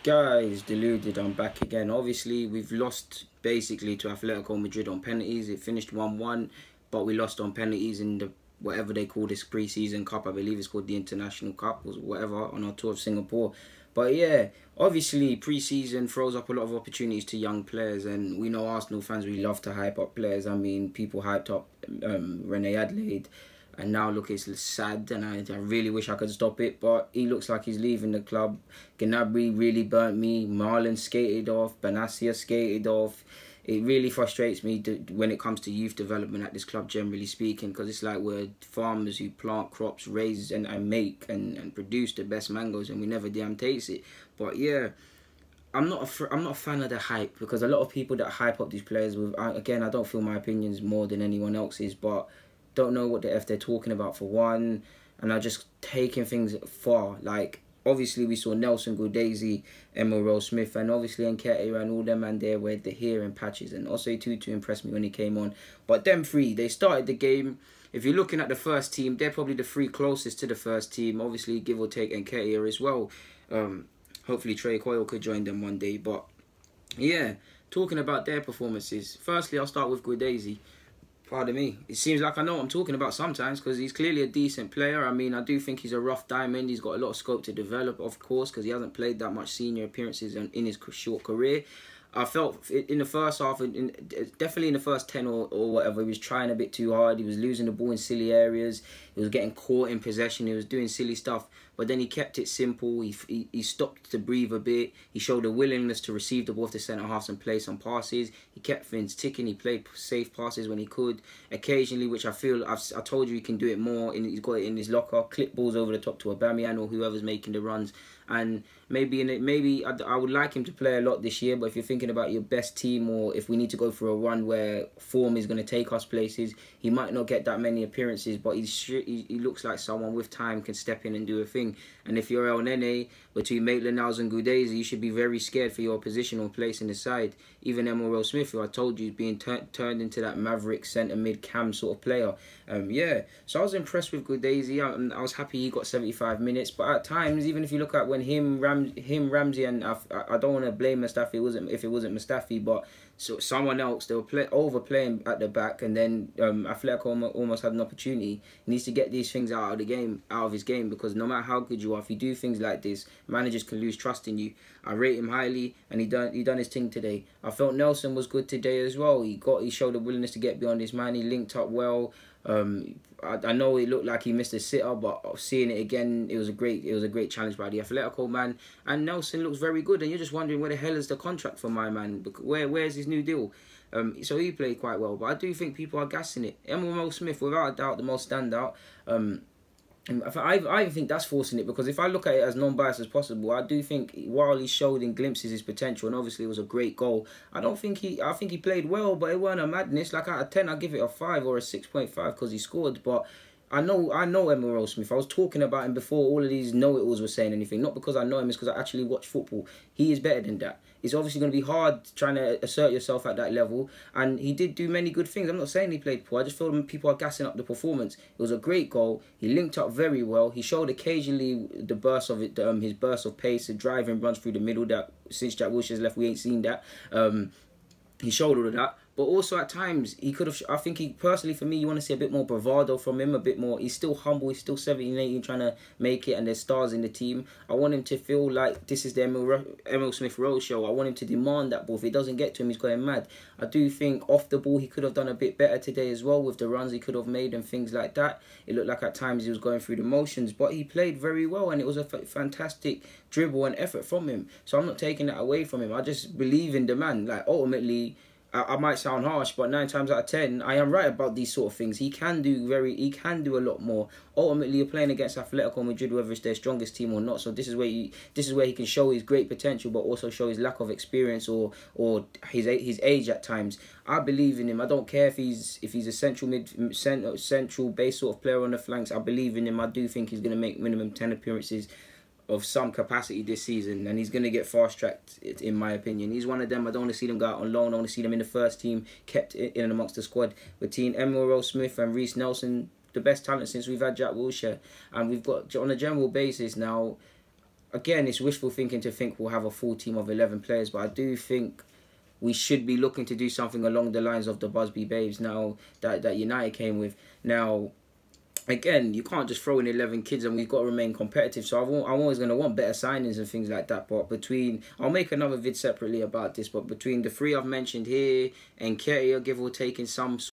Guys, deluded, I'm back again. Obviously, we've lost basically to Atletico Madrid on penalties. It finished 1-1, but we lost on penalties in the whatever they call this pre-season cup. I believe it's called the International Cup or whatever on our tour of Singapore. But yeah, obviously pre-season throws up a lot of opportunities to young players, and we know Arsenal fans, we love to hype up players. I mean, people hyped up Rene Adelaide. And now look, it's sad, and I really wish I could stop it, but he looks like he's leaving the club. Gnabry really burnt me. Marlon skated off. Benatia skated off. It really frustrates me when it comes to youth development at this club, generally speaking, because it's like we're farmers who plant crops, raise and make and produce the best mangoes, and we never damn taste it. But yeah, I'm not a fan of the hype, because a lot of people that hype up these players with, again, I don't feel my opinion's more than anyone else's, but don't know what the F they're talking about for one, and are just taking things far. Like, obviously we saw Nelson, Guendouzi, Emile-Smith-Rowe, and obviously Nketiah and all them man there were the here in patches, and also Tutu impressed me when he came on. But them three, they started the game. If you're looking at the first team, they're probably the three closest to the first team. Obviously, give or take Nketiah as well. Hopefully Trey Coyle could join them one day. But yeah, talking about their performances. Firstly, I'll start with Guendouzi. Pardon me. It seems like I know what I'm talking about sometimes, because he's clearly a decent player. I mean, I do think he's a rough diamond. He's got a lot of scope to develop, of course, because he hasn't played that much senior appearances in his short career. I felt in the first half, definitely in the first 10 or whatever, he was trying a bit too hard. He was losing the ball in silly areas. He was getting caught in possession. He was doing silly stuff. But then he kept it simple. He stopped to breathe a bit. He showed a willingness to receive the ball off the centre-halves and play some passes. He kept things ticking. He played safe passes when he could. Occasionally, which I feel, I told you he can do it more. He's got it in his locker. Clip balls over the top to Aubameyang or whoever's making the runs. And maybe I would like him to play a lot this year, but if you're thinking about your best team, or if we need to go for a run where form is going to take us places, he might not get that many appearances, but he looks like someone with time can step in and do a thing. And if you're El Nene, between Maitland-Niles and Guendouzi, you should be very scared for your position or place in the side. Even Emile-Smith, who I told you is being turned into that maverick centre mid cam sort of player. Yeah, so I was impressed with Guendouzi. I was happy he got 75 minutes, but at times, even if you look at when Ramsey, and I don't want to blame Mustafi if it wasn't Mustafi, but so someone else, they were overplaying at the back, and then Atletico almost had an opportunity. He needs to get these things out of his game, because no matter how good you are, if you do things like this, managers can lose trust in you. I rate him highly, and he done his thing today. I felt Nelson was good today as well. He showed a willingness to get beyond his man. He linked up well. I know it looked like he missed a sitter, but seeing it again, it was a great challenge by the Atletico man. And Nelson looks very good, and you're just wondering where the hell is the contract for my man? Where's his new deal? So he played quite well, but I do think people are gassing it. Emile-Smith, without a doubt, the most standout. I think that's forcing it, because if I look at it as non-biased as possible, I do think while he showed in glimpses his potential, and obviously it was a great goal, I think he played well, but it weren't a madness. Like out of 10, I'd give it a 5 or a 6.5 because he scored. But I know Emile-Smith. I was talking about him before all of these know-it-alls were saying anything. Not because I know him, it's because I actually watch football. He is better than that. It's obviously going to be hard trying to assert yourself at that level. And he did do many good things. I'm not saying he played poor. I just feel people are gassing up the performance. It was a great goal. He linked up very well. He showed occasionally the burst of it, his burst of pace, the driving runs through the middle that since Jack Wilshere's left, we ain't seen that. He showed all of that. But also at times, he could have... I think personally, for me, you want to see a bit more bravado from him, a bit more... He's still humble, he's still 17, 18, trying to make it, and there's stars in the team. I want him to feel like this is the Emile-Smith-Rowe show. I want him to demand that ball. If it doesn't get to him, he's going mad. I do think off the ball, he could have done a bit better today as well, with the runs he could have made and things like that. It looked like at times he was going through the motions, but he played very well, and it was a fantastic dribble and effort from him. So I'm not taking that away from him. I just believe in the man. Like, ultimately... I might sound harsh, but 9 times out of 10, I am right about these sort of things. He can do a lot more. Ultimately, you're playing against Atletico Madrid, whether it's their strongest team or not. So this is where he can show his great potential, but also show his lack of experience or his age at times. I believe in him. I don't care if he's a central base sort of player on the flanks. I believe in him. I do think he's going to make minimum 10 appearances of some capacity this season, and he's going to get fast-tracked, in my opinion. He's one of them. I don't want to see them go out on loan. I want to see them in the first team, kept in and amongst the squad. Between Emile-Smith and Reiss Nelson, the best talent since we've had Jack Wilshere. And we've got, on a general basis now, again, it's wishful thinking to think we'll have a full team of 11 players, but I do think we should be looking to do something along the lines of the Busby Babes now that United came with. Now, again, you can't just throw in 11 kids and we've got to remain competitive. So I'm always going to want better signings and things like that. But I'll make another vid separately about this, but between the three I've mentioned here and Nketiah, give or take in some